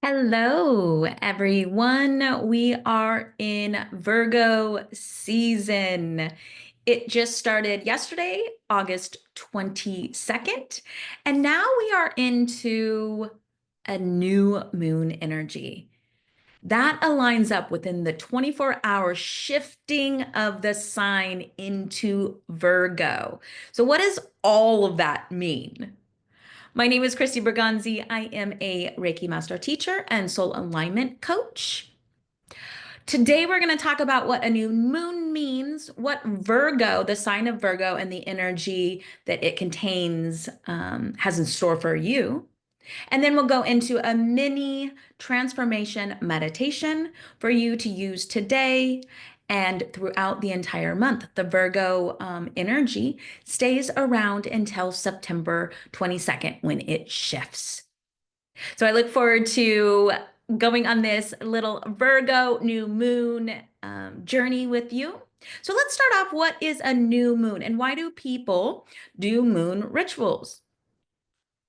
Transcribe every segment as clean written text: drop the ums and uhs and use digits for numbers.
Hello, everyone. We are in Virgo season. It just started yesterday, August 22nd, and now we are into a new moon energy. That aligns up within the 24-hour shifting of the sign into Virgo. So, what does all of that mean? My name is Christy Berganzi. I am a Reiki Master Teacher and Soul Alignment Coach. Today, we're going to talk about what a new moon means, what Virgo, the sign of Virgo, and the energy that it contains has in store for you. And then we'll go into a mini transformation meditation for you to use today and throughout the entire month. The Virgo energy stays around until September 22nd when it shifts. So I look forward to going on this little Virgo new moon journey with you. So let's start off. What is a new moon and why do people do moon rituals?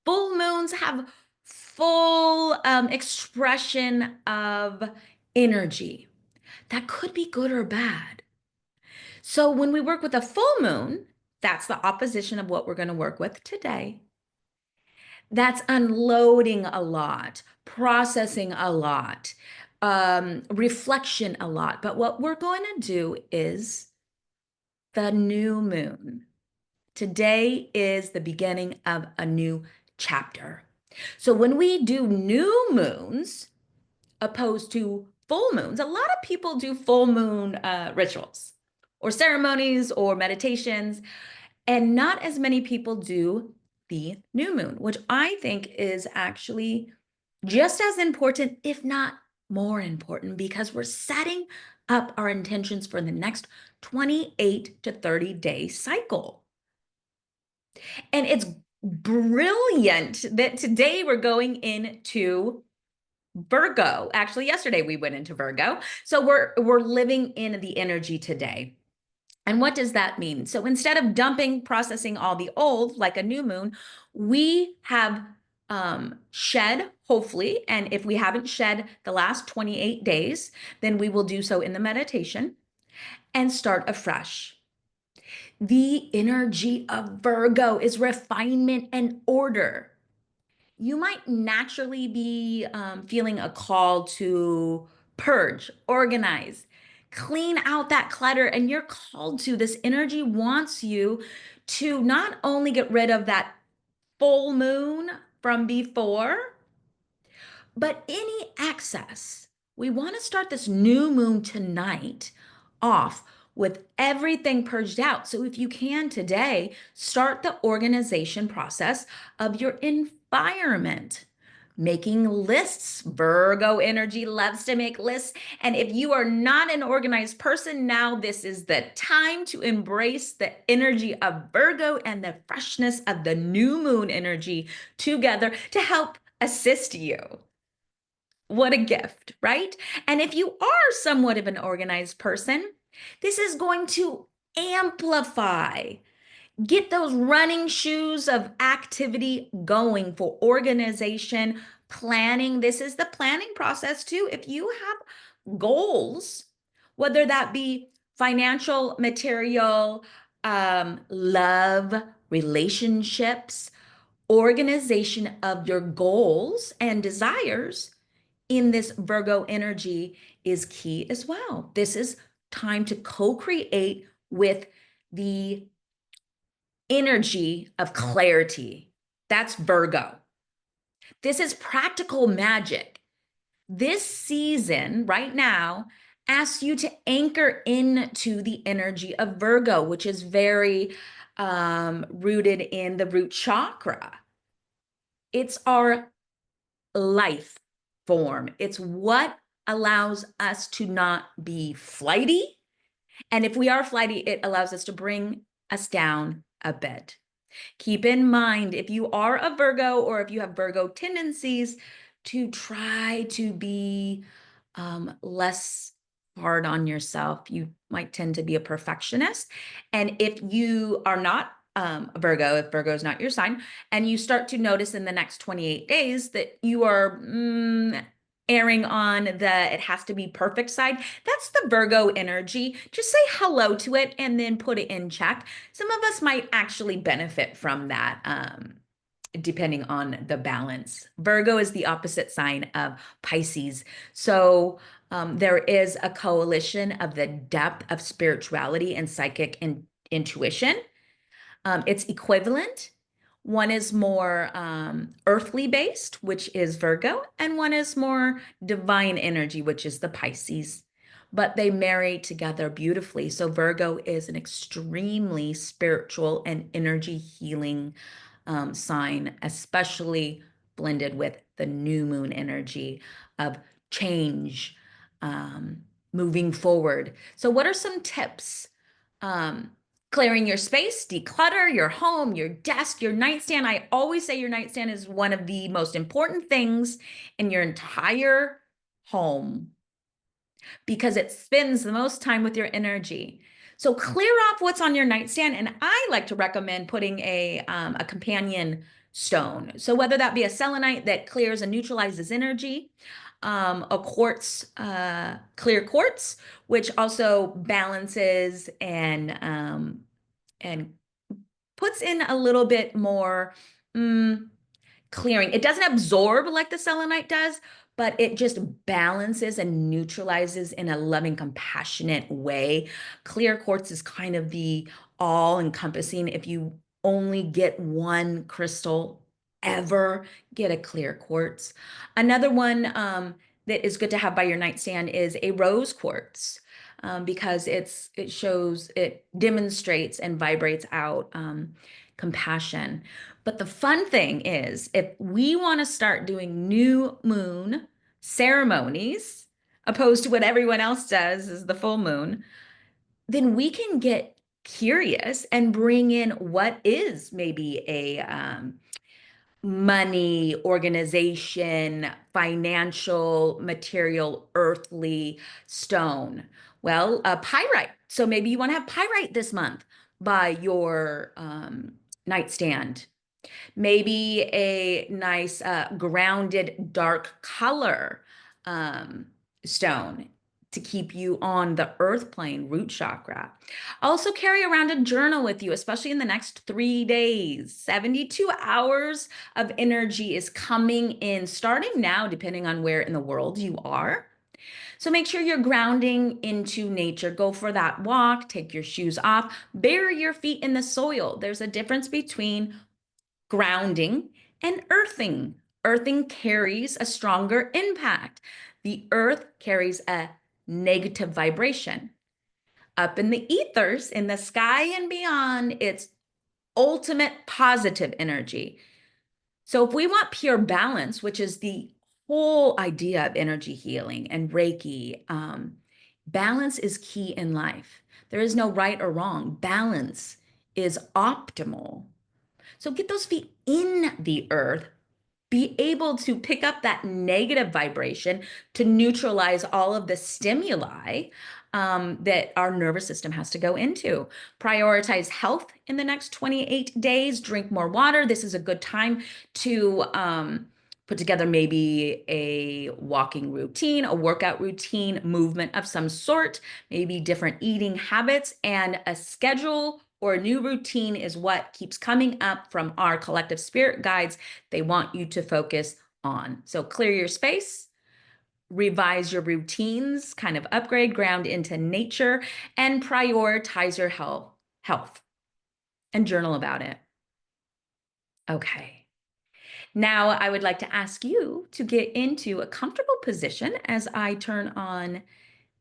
Full moons have full expression of energy. That could be good or bad. So when we work with a full moon, that's the opposition of what we're going to work with today. That's unloading a lot, processing a lot, reflection a lot. But what we're going to do is the new moon. Today is the beginning of a new chapter. So when we do new moons, opposed to full moons, a lot of people do full moon rituals or ceremonies or meditations, and not as many people do the new moon, which I think is actually just as important, if not more important, because we're setting up our intentions for the next 28 to 30-day cycle. And it's brilliant that today we're going into Virgo. Actually, yesterday we went into Virgo. So we're living in the energy today. And what does that mean? So instead of dumping, processing all the old like a new moon, we have shed, hopefully. And if we haven't shed the last 28 days, then we will do so in the meditation and start afresh. The energy of Virgo is refinement and order. You might naturally be feeling a call to purge, organize, clean out that clutter, and you're called to. This energy wants you to not only get rid of that full moon from before, but any excess. We want to start this new moon tonight off with everything purged out. So if you can today, start the organization process of your environment. Making lists. Virgo energy loves to make lists. And if you are not an organized person, now this is the time to embrace the energy of Virgo and the freshness of the new moon energy together to help assist you. What a gift, right? And if you are somewhat of an organized person, this is going to amplify. Get those running shoes of activity going for organization, planning. This is the planning process too. If you have goals, whether that be financial, material, love, relationships, organization of your goals and desires in this Virgo energy is key as well. This is time to co-create with the energy of clarity. That's Virgo. This is practical magic. This season right now asks you to anchor into the energy of Virgo, which is very rooted in the root chakra. It's our life form. It's what allows us to not be flighty. And if we are flighty, it allows us to bring us down a bit. Keep in mind, if you are a Virgo or if you have Virgo tendencies, to try to be less hard on yourself. You might tend to be a perfectionist. And if you are not a Virgo, if Virgo is not your sign, and you start to notice in the next 28 days that you are erring on the it has to be perfect side. That's the Virgo energy. Just say hello to it and then put it in check. Some of us might actually benefit from that, depending on the balance. Virgo is the opposite sign of Pisces. So there is a coalition of the depth of spirituality and psychic intuition. It's equivalent. One is more earthly based, which is Virgo, and one is more divine energy, which is the Pisces. But they marry together beautifully. So Virgo is an extremely spiritual and energy healing sign, especially blended with the new moon energy of change, um, moving forward. So, what are some tips? Um, Clearing your space, declutter your home, your desk, your nightstand. I always say your nightstand is one of the most important things in your entire home because it spends the most time with your energy. So clear off what's on your nightstand, and I like to recommend putting a companion stone. So whether that be a selenite that clears and neutralizes energy, a quartz, clear quartz, which also balances and puts in a little bit more clearing. It doesn't absorb like the selenite does, but it just balances and neutralizes in a loving, compassionate way. Clear quartz is kind of the all-encompassing. If you only get one crystal ever, get a clear quartz. Another one that is good to have by your nightstand is a rose quartz. Because it demonstrates and vibrates out compassion. But the fun thing is, if we want to start doing new moon ceremonies, opposed to what everyone else does is the full moon, then we can get curious and bring in what is maybe a money, organization, financial, material, earthly stone. Well, pyrite. So maybe you want to have pyrite this month by your nightstand. Maybe a nice grounded dark color um, stone to keep you on the earth plane, root chakra. Also carry around a journal with you, especially in the next 3 days. 72 hours of energy is coming in, starting now, depending on where in the world you are. So make sure you're grounding into nature. Go for that walk, take your shoes off, bury your feet in the soil. There's a difference between grounding and earthing. Earthing carries a stronger impact. The earth carries a negative vibration. Up in the ethers, in the sky and beyond, it's ultimate positive energy. So if we want pure balance, which is the whole idea of energy healing and Reiki, balance is key in life. There is no right or wrong. Balance is optimal. So get those feet in the earth, be able to pick up that negative vibration to neutralize all of the stimuli that our nervous system has to go into. Prioritize health in the next 28 days. Drink more water. This is a good time to put together maybe a walking routine, a workout routine, movement of some sort, maybe different eating habits, and a schedule or a new routine is what keeps coming up from our collective spirit guides. They want you to focus on. So clear your space, revise your routines, kind of upgrade, ground into nature, and prioritize your health and journal about it. Okay. Now I would like to ask you to get into a comfortable position as I turn on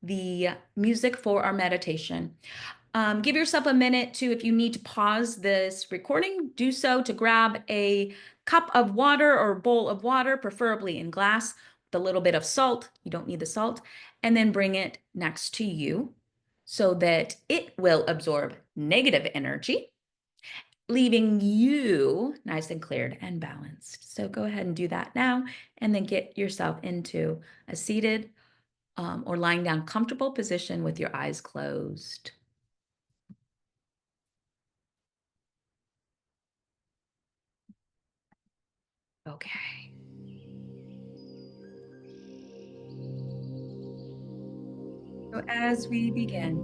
the music for our meditation. Give yourself a minute to, if you need to pause this recording, do so, to grab a cup of water or a bowl of water, preferably in glass, with a little bit of salt. You don't need the salt. And then bring it next to you so that it will absorb negative energy, leaving you nice and cleared and balanced. So go ahead and do that now, and then get yourself into a seated or lying down comfortable position with your eyes closed. Okay. So as we begin,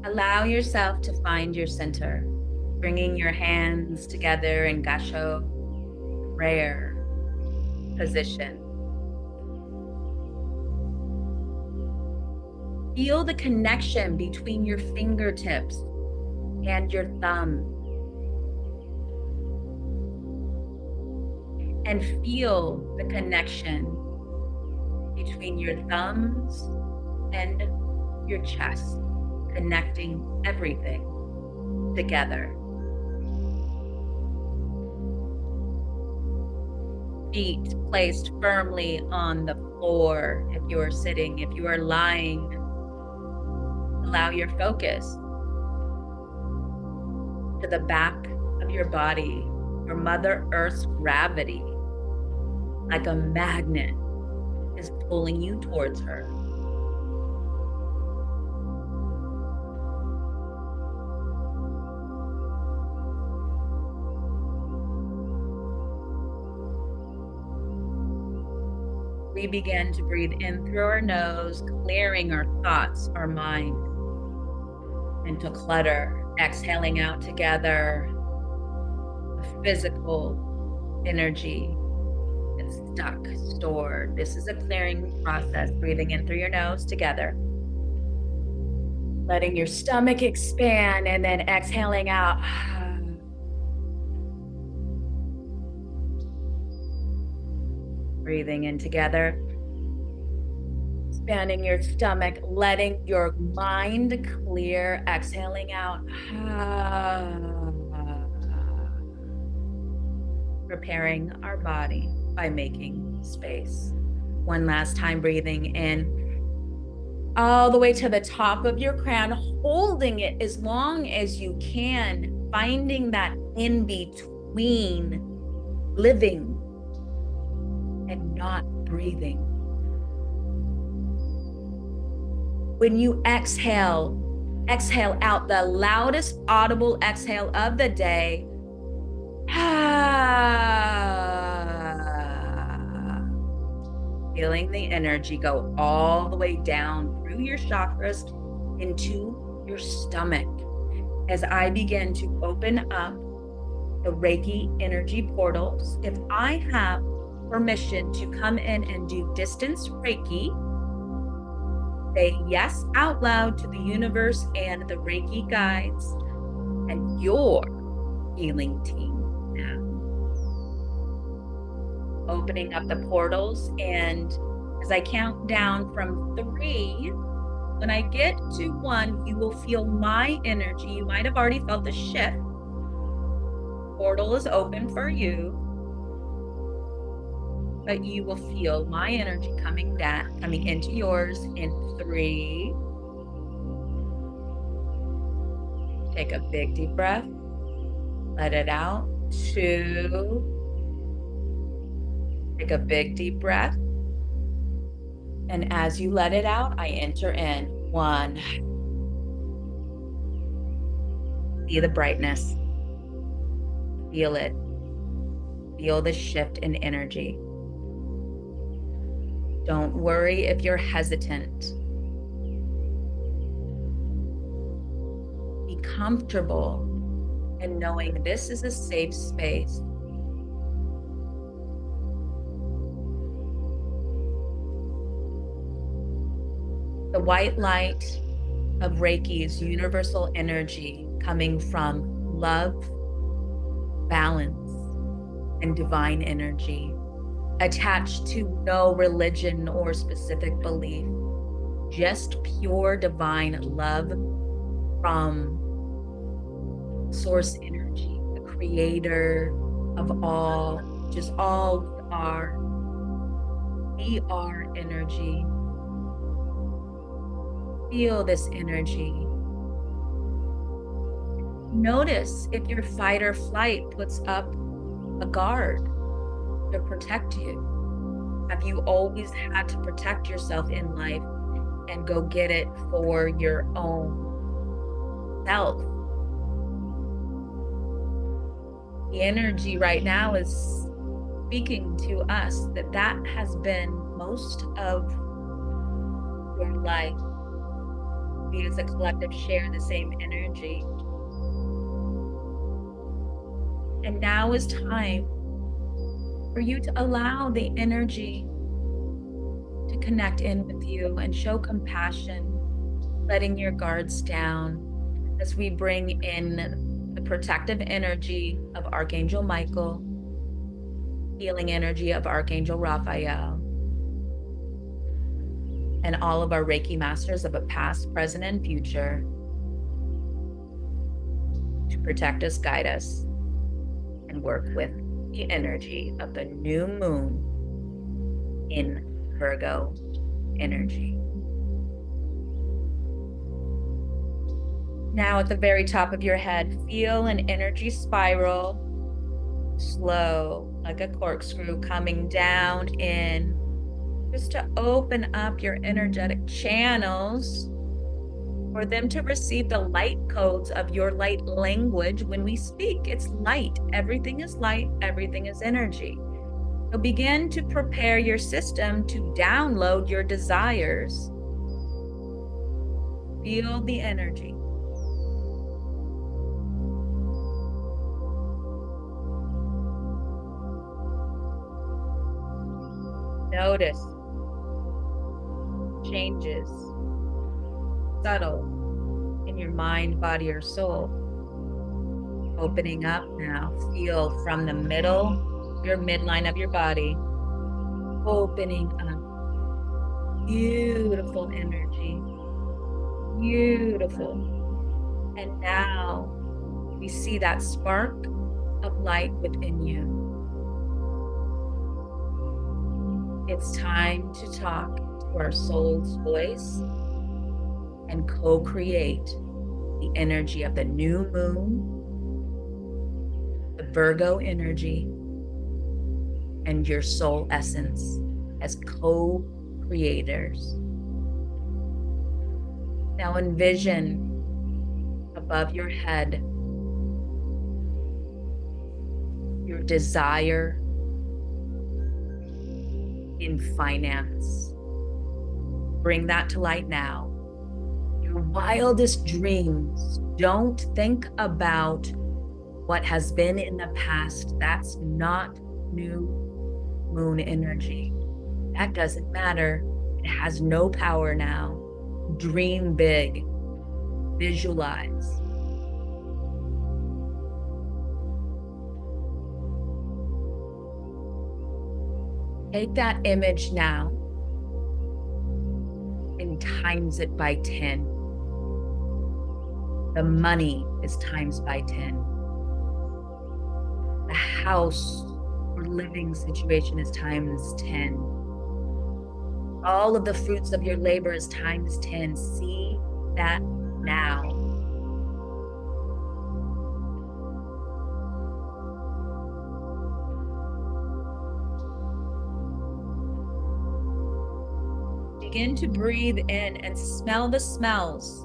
allow yourself to find your center, bringing your hands together in Gasho, prayer position. Feel the connection between your fingertips and your thumb. And feel the connection between your thumbs and your chest, connecting everything together. Feet placed firmly on the floor if you are sitting. If you are lying, allow your focus to the back of your body, where Mother Earth's gravity, like a magnet, is pulling you towards her. We begin to breathe in through our nose, clearing our thoughts, our mind, mental clutter, exhaling out together the physical energy that's stuck, stored. This is a clearing process, breathing in through your nose together, letting your stomach expand, and then exhaling out. Breathing in together, expanding your stomach, letting your mind clear, exhaling out. Preparing our body by making space. One last time, breathing in all the way to the top of your crown, holding it as long as you can, finding that in between living and not breathing. When you exhale out the loudest audible exhale of the day. Feeling the energy go all the way down through your chakras into your stomach. As I begin to open up the Reiki energy portals, if I have permission to come in and do distance Reiki, say yes out loud to the universe and the Reiki guides and your healing team now. Opening up the portals, and as I count down from 3, when I get to 1, you will feel my energy. You might have already felt the shift. Portal is open for you, but you will feel my energy coming down, coming into yours in 3. Take a big deep breath. Let it out. 2. Take a big deep breath. And as you let it out, I enter in. 1. See the brightness. Feel it. Feel the shift in energy. Don't worry if you're hesitant. Be comfortable in knowing this is a safe space. The white light of Reiki is universal energy coming from love, balance, and divine energy, attached to no religion or specific belief, just pure divine love from source energy, the creator of all, just all we are. We are energy. Feel this energy. Notice if your fight or flight puts up a guard to protect you. Have you always had to protect yourself in life and go get it for your own self? The energy right now is speaking to us that that has been most of your life. We as a collective share the same energy. And now is time for you to allow the energy to connect in with you and show compassion, letting your guards down as we bring in the protective energy of Archangel Michael, healing energy of Archangel Raphael, and all of our Reiki masters of a past, present, and future to protect us, guide us, and work with the energy of the new moon in Virgo energy. Now at the very top of your head, feel an energy spiral, slow, like a corkscrew, coming down in, just to open up your energetic channels for them to receive the light codes of your light language. When we speak, it's light. Everything is light, everything is energy. So begin to prepare your system to download your desires. Feel the energy. Notice changes, subtle, in your mind, body, or soul. Opening up now. Feel from the middle, your midline of your body, opening up. Beautiful energy. Beautiful. And now we see that spark of light within you. It's time to talk to our soul's voice and co-create the energy of the new moon, the Virgo energy, and your soul essence as co-creators. Now envision above your head your desire in finance. Bring that to light now. Your wildest dreams. Don't think about what has been in the past. That's not new moon energy. That doesn't matter. It has no power now. Dream big. Visualize. Take that image now and times it by 10. The money is times by 10. The house or living situation is times 10. All of the fruits of your labor is times 10. See that now. Begin to breathe in and smell the smells.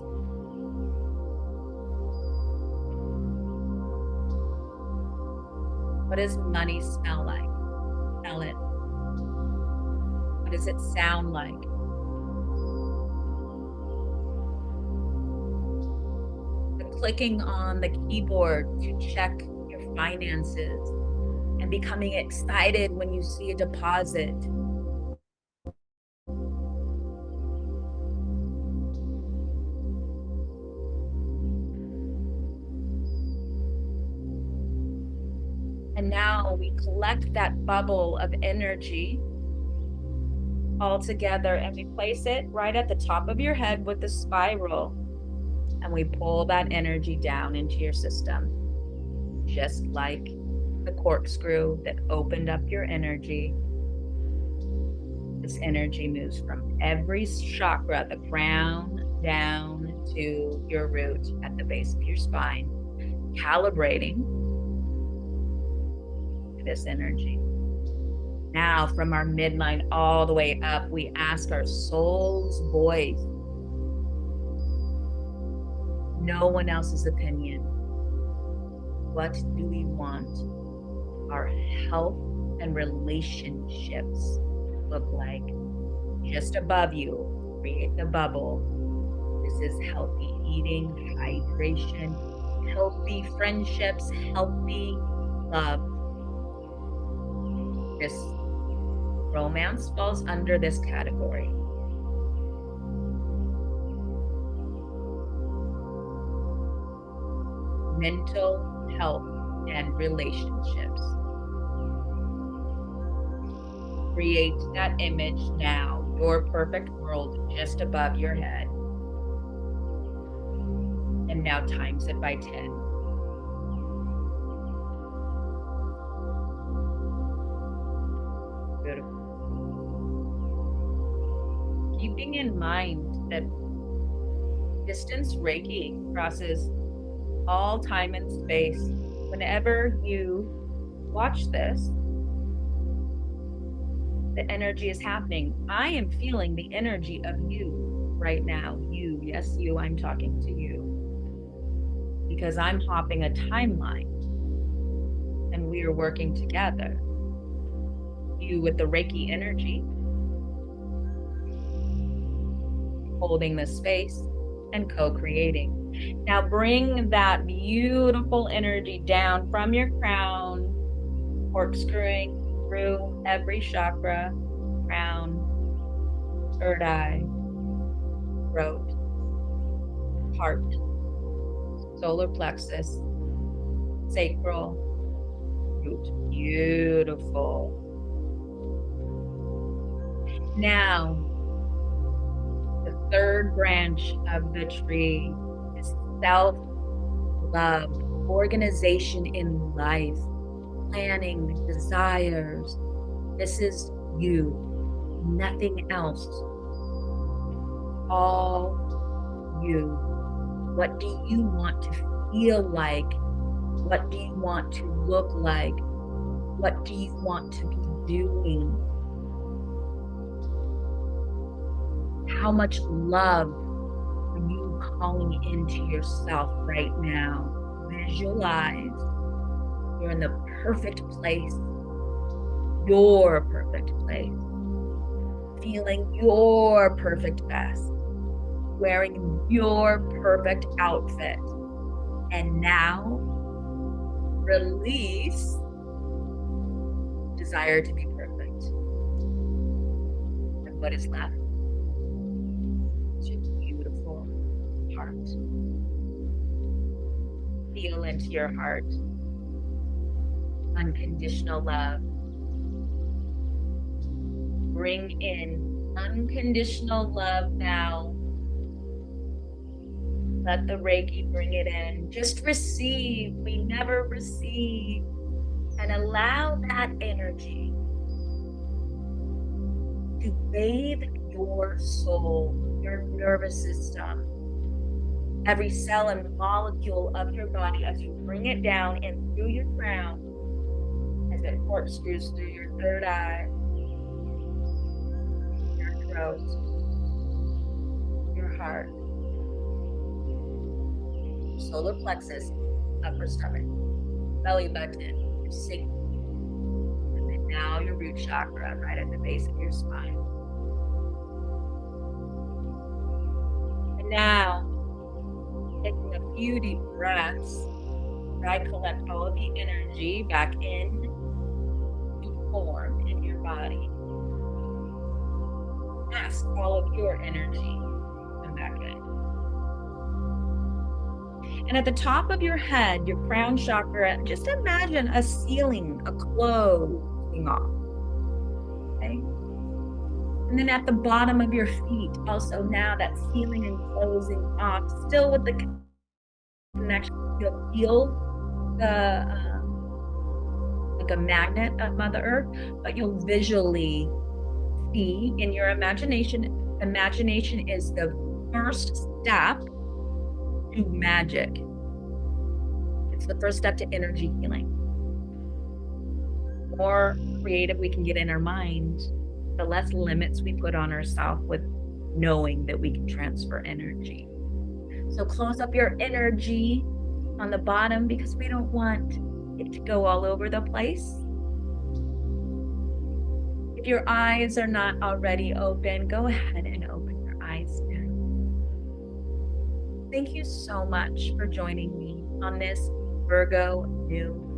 What does money smell like? Smell it. What does it sound like? The clicking on the keyboard to check your finances and becoming excited when you see a deposit. And now we collect that bubble of energy all together and we place it right at the top of your head with the spiral. And we pull that energy down into your system, just like the corkscrew that opened up your energy. This energy moves from every chakra, the crown, down to your root at the base of your spine, calibrating this energy. Now, from our midline all the way up, we ask our soul's voice, no one else's opinion. What do we want our health and relationships look like? Just above you, create the bubble. This is healthy eating, hydration, healthy friendships, healthy love. This romance falls under this category. Mental health and relationships. Create that image now, your perfect world just above your head. And now times it by 10. Beautiful. Keeping in mind that distance Reiki crosses all time and space. Whenever you watch this, the energy is happening. I am feeling the energy of you right now. You, yes, you, I'm talking to you. Because I'm hopping a timeline and we are working together. You with the Reiki energy, holding the space and co-creating. Now bring that beautiful energy down from your crown, corkscrewing through every chakra, crown, third eye, throat, heart, solar plexus, sacral, root. Beautiful. Now, the third branch of the tree is self-love, organization in life, planning, desires. This is you, nothing else. All you. What do you want to feel like? What do you want to look like? What do you want to be doing? How much love are you calling into yourself right now? Visualize you're in the perfect place, your perfect place, feeling your perfect best, wearing your perfect outfit. And now, release desire to be perfect. And what is left? Your beautiful heart. Feel into your heart. Unconditional love. Bring in unconditional love now. Let the Reiki bring it in. Just receive. We never receive. And allow that energy to bathe your soul, your nervous system, every cell and molecule of your body as you bring it down and through your crown, as it corkscrews through your third eye, your throat, your heart, solar plexus, upper stomach, belly button, your sacrum, and then now your root chakra right at the base of your spine. And now, taking a few deep breaths, I collect all of the energy back in to form in your body. Ask all of your energy to come back in. And at the top of your head, your crown chakra, just imagine a ceiling, a closing off. Okay? And then at the bottom of your feet, also now that ceiling and closing off, still with the connection. You'll feel the like a magnet of Mother Earth, but you'll visually see in your imagination. Imagination is the first step to magic. It's the first step to energy healing. The more creative we can get in our mind, the less limits we put on ourselves with knowing that we can transfer energy. So close up your energy on the bottom because we don't want it to go all over the place. If your eyes are not already open, go ahead and open your eyes now. Thank you so much for joining me on this Virgo new